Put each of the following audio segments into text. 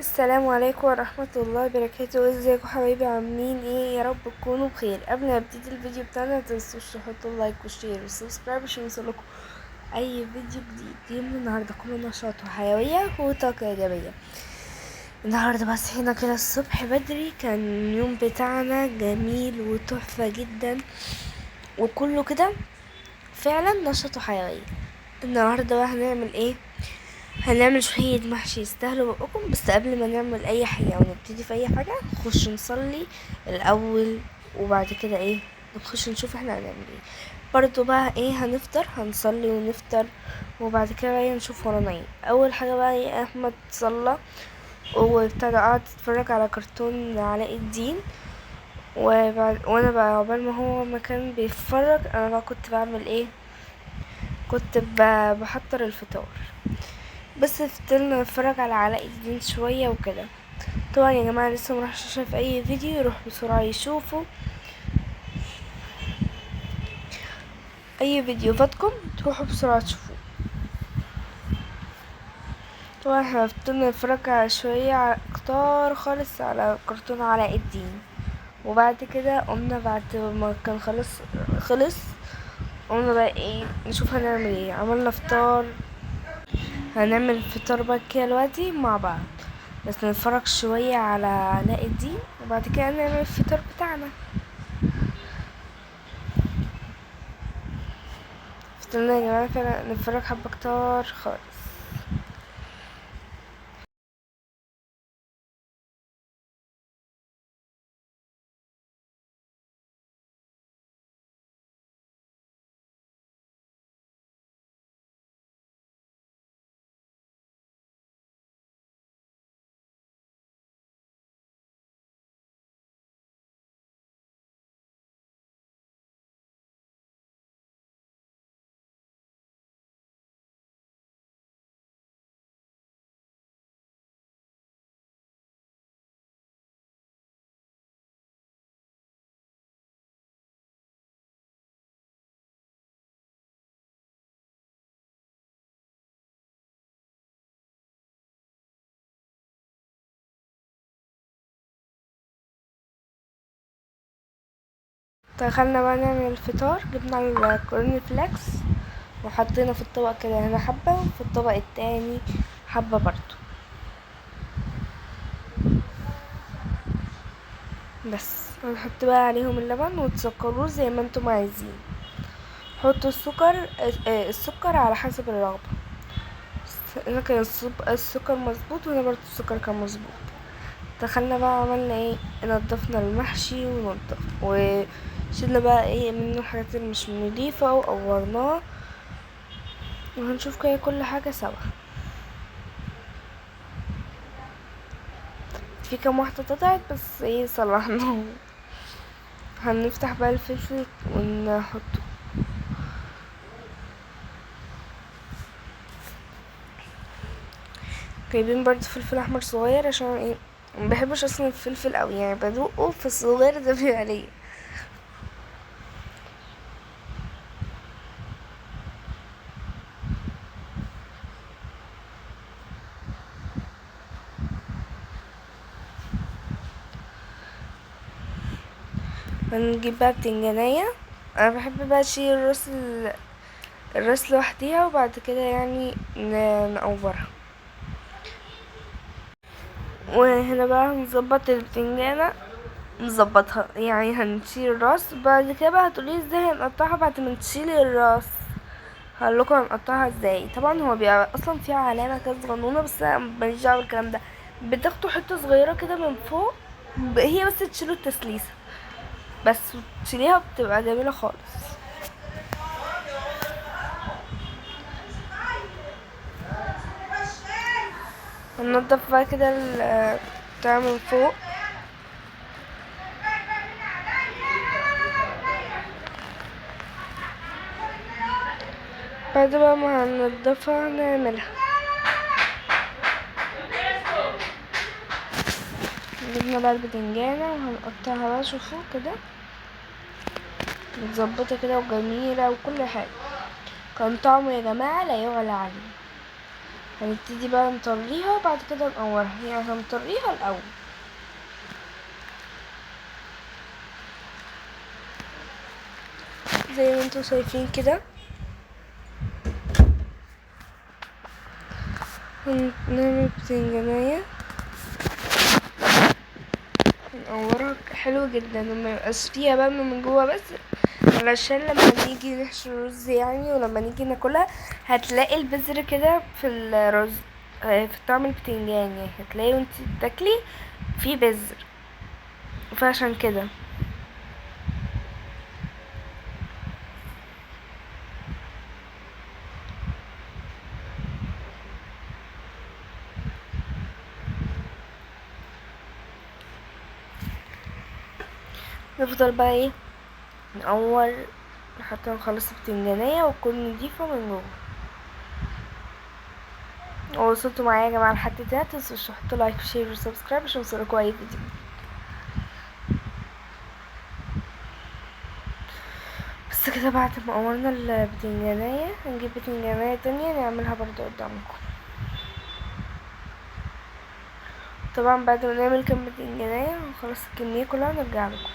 السلام عليكم ورحمة الله وبركاته. ازيكم حبايبي؟ عاملين ايه؟ يا رب تكونوا بخير. قبل ما ابتدي الفيديو بتاعنا متنسوش تحطوا لايك وشير وسبسكرايب عشان يوصلكوا اي فيديو جديد. يوم النهارده كله نشاط وحيوية وطاقة ايجابية. النهارده بس صحينا كده الصبح بدري، كان اليوم بتاعنا جميل وتحفة جدا وكله كده فعلا نشاط وحيوية. النهارده بقى هنعمل ايه؟ هنعمل شوية محشي يستاهلوا بقكم. بس قبل ما نعمل اي حاجة او نبتدي في اي حاجة نخش نصلي الاول، وبعد كده ايه نخش نشوف احنا هنعمل ايه. برضو بقى ايه هنفطر، هنصلي ونفطر وبعد كده بقى نشوف ورانا ايه. اول حاجة بقى ايه احمد صلى وابتدى قعد يتفرج على كرتون علاء الدين، وانا بقى عقبال ما هو ما كان بيتفرج انا بقى كنت بعمل ايه، كنت بحضر الفطار. بس فضلنا نتفرج على علاء الدين شوية وكده. طبعا يا جماعة لسه مرحش شاف اي فيديو يروح بسرعة يشوفوا اي فيديو فاتكم، تروحوا بسرعة تشوفوه. طبعا احنا فضلنا نتفرج على شوية كتار خالص على كرتون علاء الدين، وبعد كده قمنا بعد ما كان خلص قمنا بقى ايه نشوف هنعمل ايه. عملنا فطار، هنعمل فطار بقى كده دلوقتي مع بعض. بس نتفرج شوية على علاء الدين وبعد كده نعمل الفطار بتاعنا. فضلنا يا جماعة فعلا نتفرج حبة كتار خالص. دخلنا بقى نعمل الفطار، جبنا الكورن فليكس وحطينا في الطبق كده هنا حبة وفي الطبق التاني حبة برضو. بس هنحط بقى عليهم اللبن وتسكروه زي ما انتم عايزين. حطوا السكر على حسب الرغبة. هنا كان السكر مظبوط وهنا برضو السكر كان مظبوط. دخلنا بقى عملنا ايه، نضفنا المحشي وشيلنا بقى ايه منه الحاجات اللي مش نضيفة وقورناه، وهنشوف كده كل حاجة سوا. في كام واحدة اتقطعت بس ايه صلحناه. هنفتح بقى الفلفل ونحطه. جايبين برضه فلفل احمر صغير عشان ايه مبحبش اصلا الفلفل اوي، يعني بدوقه في الصغير ده بيبقى ليا. هنجيب بقى بتنجانية. انا بحب بقى اشيل الراس لوحديها وبعد كده يعني نقورها. وهنا بقى هنظبط البتنجانة، نظبطها يعني هنشيل الراس. بعد كده بقى هتقولي ازاي هنقطعها بعد ما نشيل الراس. هقولكم هنقطعها ازاي. طبعا هو بيبقى اصلا فيها علامة كده صغنونة بس انا ماليش دعوة بالكلام ده. بتاخدوا حتة صغيرة كده من فوق، هي بس تشيلوا التسليسة بس وتشيليها بتبقى جميلة خالص. هننضف بقى كده بتاع من فوق. بعد بقى ما هننضفها نعملها. جبنا بقى البتنجانة وهنقطعها بقى، شوفوا كده متظبطة كده وجميلة وكل حاجة. كان طعمه يا جماعة لا يعلى عليه. هنبتدي بقى نطريها وبعد كده نقورها، يعني هنطريها الاول زي ما انتوا شايفين كده. هنعمل بتنجانية نقورها حلو جدا وما يبقاش فيها بقى من جوه بس، علشان لما نيجي نحشي الرز يعني ولما نيجي ناكلها هتلاقي البذر كده في الرز، في طعم البتنجان يعني هتلاقي وانتي بتاكلي في بذر، فعشان كده نفضل بقى ايه نقور حتى نخلص البتنجانية وتكون نضيفة من جوه. وصلتوا معايا يا جماعة لحد ده، متنسوش تحطوا لايك وشير وسبسكرايب عشان يوصلكوا اي فيديو. بس كده بعد ما قورنا البتنجانية هنجيب بتنجانية تانية نعملها برضو قدامكم. طبعا بعد ما نعمل كام بتنجانية ونخلص الكمية كلها نرجع لكم.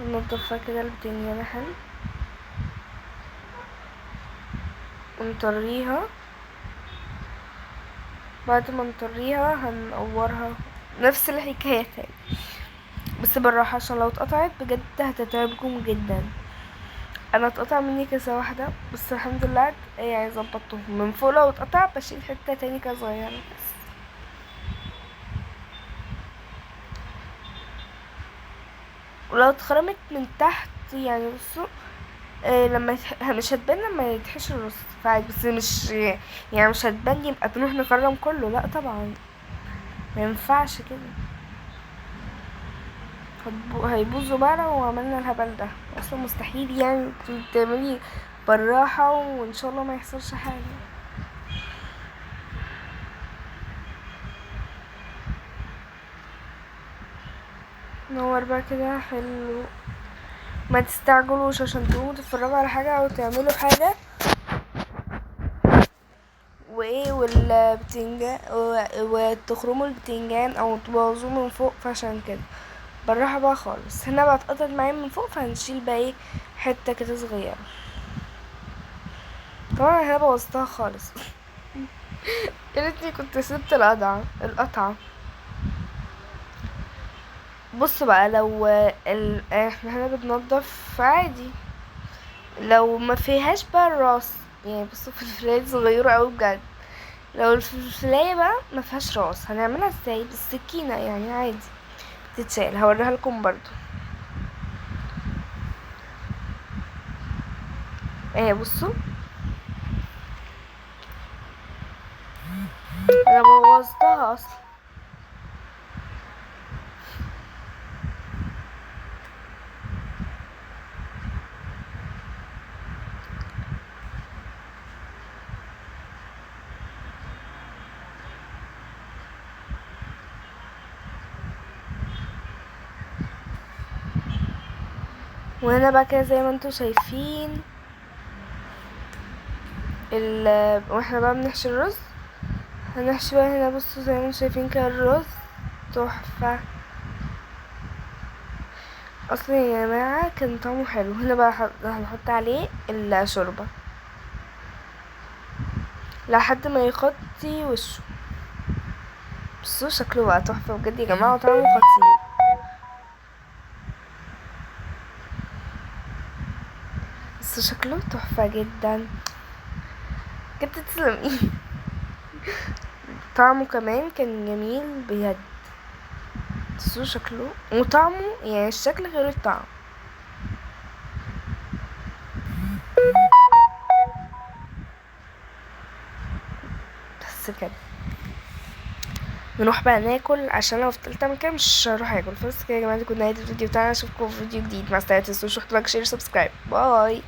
ننضفها كده البتنجانة حلو ونطريها. بعد ما نطريها هنقورها نفس الحكاية تاني بس بالراحة عشان لو اتقطعت بجد هتتعبكم جدا. انا اتقطع مني كذا واحدة بس الحمد لله يعني ظبطتهم من فوق، لو اتقطع بشيل حتة تاني كده صغيرة بس. ولو اتخرمت من تحت يعني بصوا لما مش هتبان لما يتحشي الرز فعادي، بس مش يعني مش هتبان يبقى بنروح نخرم كله، لا طبعا ما ينفعش كده هيبوظوا بقى لو عملنا الهبل ده، اصلا مستحيل يعني تعملي بالراحة وان شاء الله ما يحصلش حاجة. نور بقى كده حلو، ما تستعجلوش عشان تقوموا تتفرجوا على حاجة او تعملوا حاجة وايه والبتنجان وتخرموا البتنجان او تبوظوه من فوق، فعشان كده بالراحة بقى خالص. هنا بقى اتقطعت معايا من فوق فهنشيل بقى ايه حتة كده صغيرة. طبعا هنا بوظتها خالص يا ريتني كنت سبت القطعة. بص بقى لو احنا هنا بننضف عادي، لو ما فيهاش بقى الراس يعني بصوا فلفلاية صغيرة اوي بجد، لو الفلفلاية بقى ما فيهاش راس هنعملها ازاي؟ بالسكينة يعني عادي تتشال، هوريها لكم برضو. بصوا انا بوظتها اصلا. وهنا بقى كده زي ما انتوا شايفين واحنا بقى بنحشي الرز هنحشي بقى هنا. بصوا زي ما انتوا شايفين كده الرز تحفة اصلا يا جماعة، كان طعمه حلو. هنا بقى هنحط عليه الشوربة لحد ما يغطي وشه. بصوا شكله بقى تحفة بجد يا جماعة وطعمه خطير. بصوا شكله تحفة جدا بجد، تسلمي طعمه كمان كان جميل بجد. بصوا شكله وطعمه يعني الشكل غير الطعم. بس كده نروح بقى ناكل عشان لو فضلت اعمل كده مش هروح اكل. بس كده يا جماعه دي كنا نهايه الفيديو بتاعنا، اشوفكم في فيديو جديد. مع السلامه، متنسوش تحطوا لايك شير سبسكرايب. باي.